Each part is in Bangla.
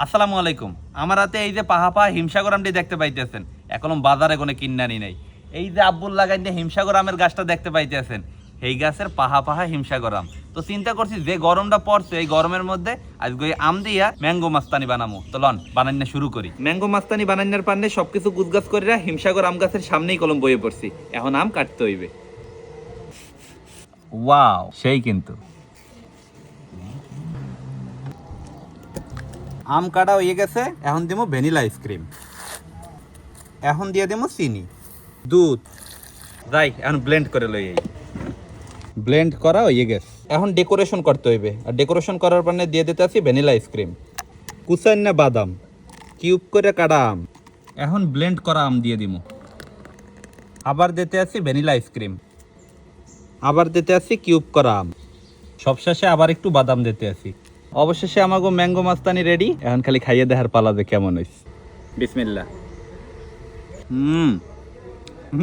আসসালামু আলাইকুম। আমার হাতে এই যে পাহাপা হিমসাগর আমটি দেখতে পাইতেছেন, এখনো বাজারে কোনো কিন্নানি নেই। এই যে আব্বুল লাগাই যে হিমসাগর আমের গাছটা দেখতে পাইতেছেন, এই গাছের পাহা হিমসাগর আম। তো চিন্তা করছি যে গরমটা পড়ছে, এই গরমের মধ্যে আজকে ওই আম দিয়া ম্যাঙ্গো মাস্তানি বানামো। তো লন বানান্না শুরু করি। ম্যাঙ্গো মাস্তানি বানান্নার পান্নে সবকিছু গুছগাছ করে হিমসাগর আম গাছের সামনেই কলম বয়ে পড়ছি। এখন আম কাটতে হইবে। ওয়াও, সেই কিন্তু আম কাটা হয়ে গেছে। এখন দিব ভ্যানিলা আইসক্রিম, এখন দিয়ে দিব চিনি, দুধ। যাই এখন ব্লেন্ড করে লই। ব্লেন্ড করা হয়ে গেছে, এখন ডেকোরেশন করতে হইবে। আর ডেকোরেশন করার পর দিয়ে দিতে আছি ভ্যানিলা আইসক্রিম, কুচাইন না বাদাম, কিউব করে কাটা আম। এখন ব্লেন্ড করা আম দিয়ে দিব। আবার দিতে আছি ভ্যানিলা আইসক্রিম, আবার দিতে আছি কিউব করা আম, সবশেষে আবার একটু বাদাম দিতে আছি। অবশেষে আমাগো ম্যাঙ্গো মাস্তানি রেডি। এখন খালি খাইয়ে দেখার পালা যে কেমন হইছে। বিসমিল্লাহ।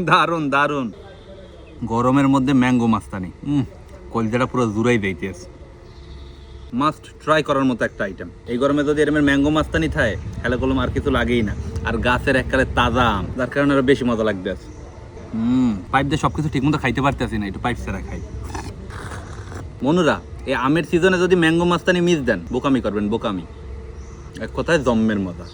দারুন দারুন। গরমের মধ্যে ম্যাঙ্গো মাস্তানি, কলজাটা পুরো জুড়াই দিতেছে। মাস্ট ট্রাই করার মতো একটা আইটেম। এই গরমে যদি এরমের ম্যাঙ্গো মাস্তানি থাকে, হেলে কলম আর কিছু লাগেই না। আর গাছের এককালে তাজা আম, যার কারণে আরো বেশি মজা লাগবে। পাইপ দিয়ে সবকিছু ঠিক মতো খাইতে পারতেছি না, একটু পাইপ ছাড়া খাই। মনুরা, এই আমের সিজনে যদি ম্যাঙ্গো মাস্তানি মিস দেন, বোকামি করবেন, বোকামি। এক কথায় জম্মের মজা।